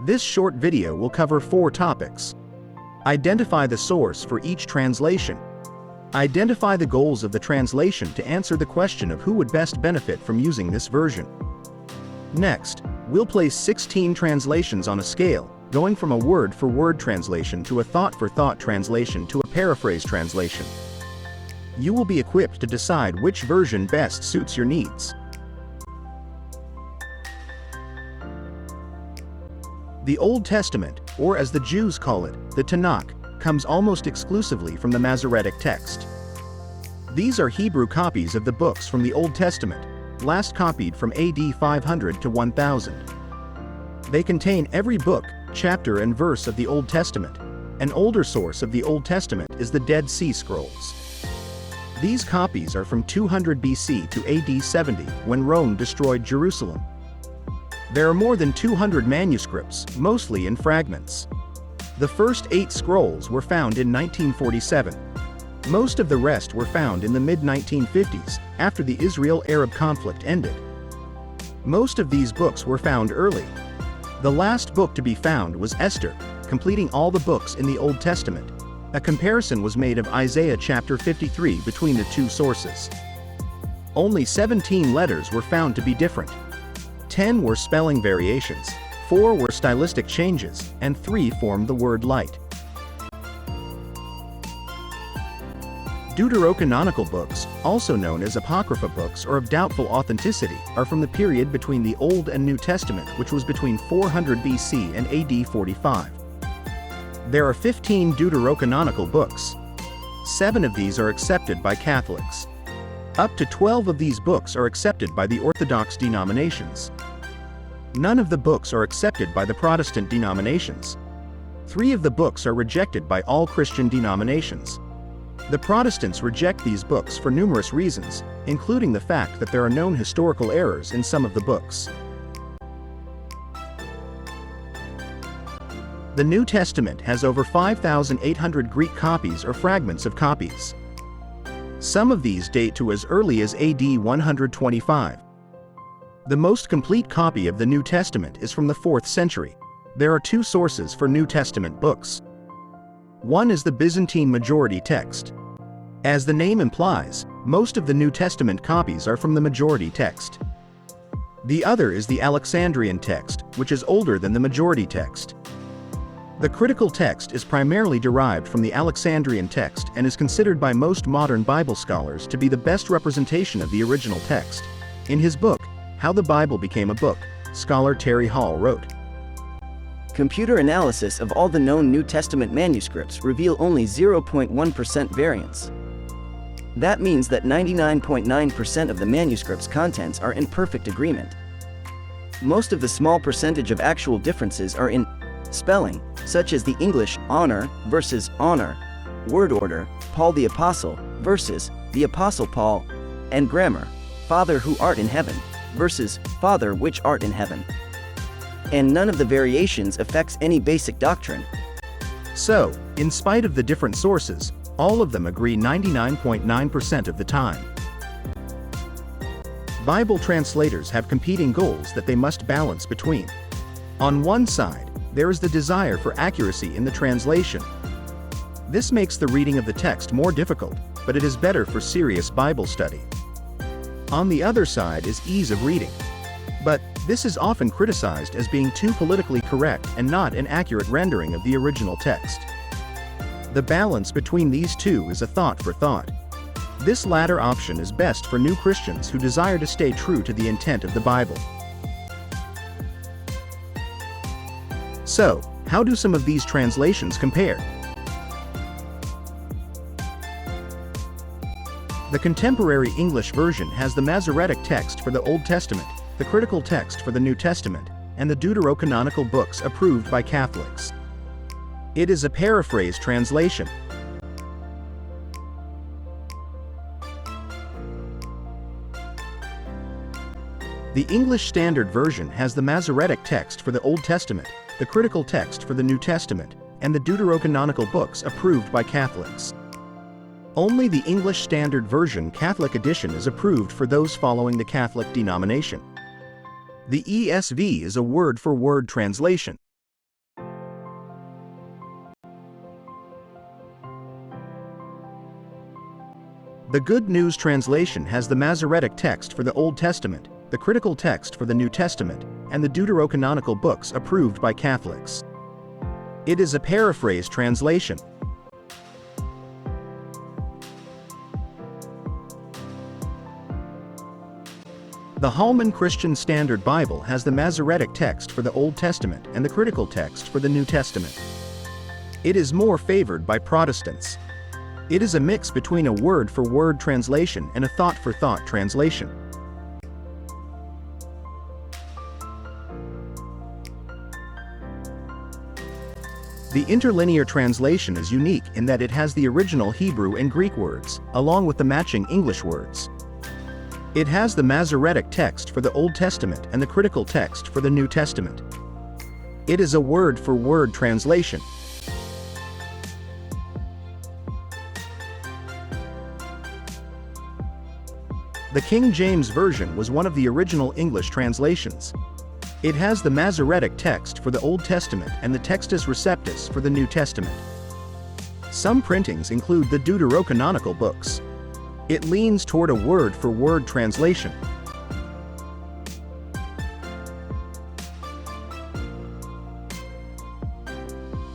This short video will cover 4 topics. Identify the source for each translation. Identify the goals of the translation to answer the question of who would best benefit from using this version. Next, we'll place 16 translations on a scale, going from a word-for-word translation to a thought-for-thought translation to a paraphrase translation. You will be equipped to decide which version best suits your needs. The Old Testament, or as the Jews call it, the Tanakh, comes almost exclusively from the Masoretic text. These are Hebrew copies of the books from the Old Testament, last copied from AD 500 to 1000. They contain every book, chapter and verse of the Old Testament. An older source of the Old Testament is the Dead Sea Scrolls. These copies are from 200 BC to AD 70, when Rome destroyed Jerusalem. There are more than 200 manuscripts, mostly in fragments. The first 8 scrolls were found in 1947. Most of the rest were found in the mid-1950s, after the Israel-Arab conflict ended. Most of these books were found early. The last book to be found was Esther, completing all the books in the Old Testament. A comparison was made of Isaiah chapter 53 between the 2 sources. Only 17 letters were found to be different. 10 were spelling variations, 4 were stylistic changes, and 3 formed the word light. Deuterocanonical books, also known as Apocrypha books or of doubtful authenticity, are from the period between the Old and New Testament, which was between 400 BC and AD 45. There are 15 Deuterocanonical books. 7 of these are accepted by Catholics. Up to 12 of these books are accepted by the Orthodox denominations. None of the books are accepted by the Protestant denominations. 3 of the books are rejected by all Christian denominations. The Protestants reject these books for numerous reasons, including the fact that there are known historical errors in some of the books. The New Testament has over 5,800 Greek copies or fragments of copies. Some of these date to as early as AD 125. The most complete copy of the New Testament is from the 4th century. There are 2 sources for New Testament books. One is the Byzantine majority text. As the name implies, most of the New Testament copies are from the majority text. The other is the Alexandrian text, which is older than the majority text. The critical text is primarily derived from the Alexandrian text and is considered by most modern Bible scholars to be the best representation of the original text. In his book, How the Bible Became a Book, scholar Terry Hall wrote, "Computer analysis of all the known New Testament manuscripts reveal only 0.1% variance. That means that 99.9% of the manuscript's contents are in perfect agreement. Most of the small percentage of actual differences are in spelling, such as the English honor versus honor, word order, Paul the Apostle versus the Apostle Paul, and grammar, Father who art in heaven versus Father which art in heaven. And none of the variations affects any basic doctrine." So, in spite of the different sources, all of them agree 99.9% of the time. Bible translators have competing goals that they must balance between. On one side, there is the desire for accuracy in the translation. This makes the reading of the text more difficult, but it is better for serious Bible study. On the other side is ease of reading. But this is often criticized as being too politically correct and not an accurate rendering of the original text. The balance between these two is a thought for thought. This latter option is best for new Christians who desire to stay true to the intent of the Bible. So, how do some of these translations compare? The contemporary English version has the Masoretic text for the Old Testament, the critical text for the New Testament, and the Deuterocanonical books approved by Catholics. It is a paraphrase translation. The English Standard Version has the Masoretic text for the Old Testament, the critical text for the New Testament, and the Deuterocanonical books approved by Catholics. Only the English Standard Version Catholic edition is approved for those following the Catholic denomination. The ESV is a word-for-word translation. The Good News Translation has the Masoretic text for the Old Testament, the critical text for the New Testament, and the deuterocanonical books approved by Catholics. It is a paraphrase translation. The Hallman Christian Standard Bible has the Masoretic text for the Old Testament and the critical text for the New Testament. It is more favored by Protestants. It is a mix between a word-for-word translation and a thought-for-thought translation. The interlinear translation is unique in that it has the original Hebrew and Greek words, along with the matching English words. It has the Masoretic text for the Old Testament and the critical text for the New Testament. It is a word-for-word translation. The King James Version was one of the original English translations. It has the Masoretic text for the Old Testament and the Textus Receptus for the New Testament. Some printings include the deuterocanonical books. It leans toward a word-for-word translation.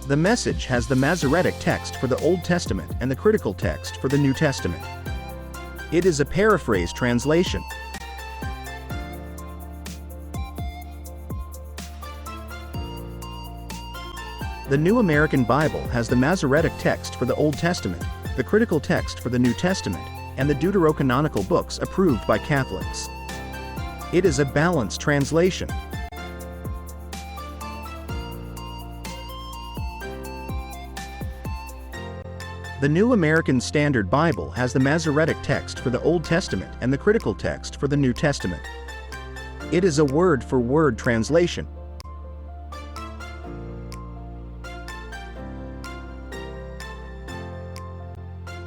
The Message has the Masoretic text for the Old Testament and the critical text for the New Testament. It is a paraphrase translation. The New American Bible has the Masoretic text for the Old Testament, the critical text for the New Testament, and the deuterocanonical books approved by Catholics. It is a balanced translation. The New American Standard Bible has the Masoretic text for the Old Testament and the critical text for the New Testament. It is a word-for-word translation.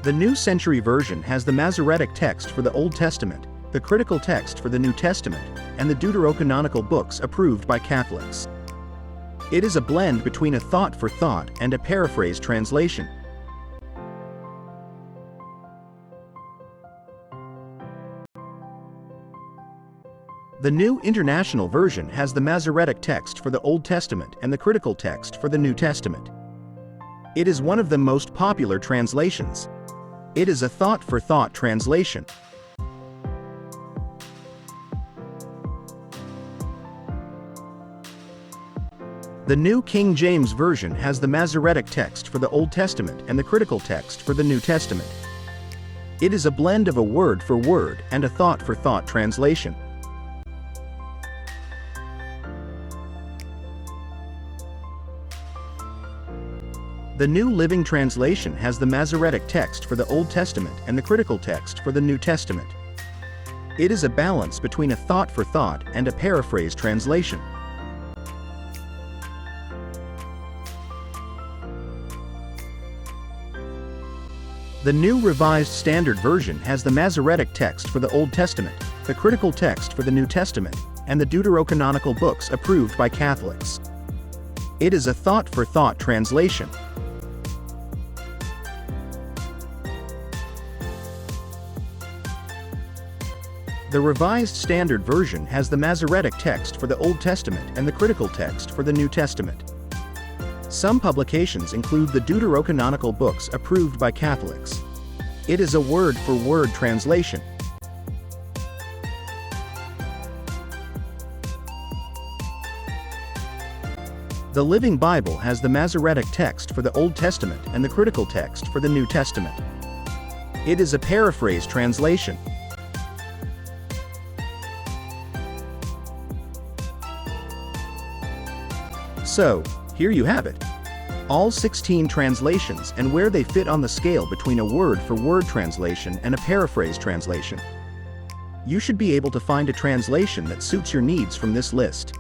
The New Century Version has the Masoretic text for the Old Testament, the critical text for the New Testament, and the deuterocanonical books approved by Catholics. It is a blend between a thought-for-thought and a paraphrase translation. The New International Version has the Masoretic text for the Old Testament and the critical text for the New Testament. It is one of the most popular translations. It is a thought-for-thought translation. The New King James Version has the Masoretic text for the Old Testament and the critical text for the New Testament. It is a blend of a word-for-word and a thought-for-thought translation. The New Living Translation has the Masoretic text for the Old Testament and the critical text for the New Testament. It is a balance between a thought-for-thought and a paraphrase translation. The New Revised Standard Version has the Masoretic text for the Old Testament, the critical text for the New Testament, and the deuterocanonical books approved by Catholics. It is a thought-for-thought translation. The Revised Standard Version has the Masoretic text for the Old Testament and the critical text for the New Testament. Some publications include the deuterocanonical books approved by Catholics. It is a word-for-word translation. The Living Bible has the Masoretic text for the Old Testament and the critical text for the New Testament. It is a paraphrase translation. So, here you have it. All 16 translations and where they fit on the scale between a word-for-word translation and a paraphrase translation. You should be able to find a translation that suits your needs from this list.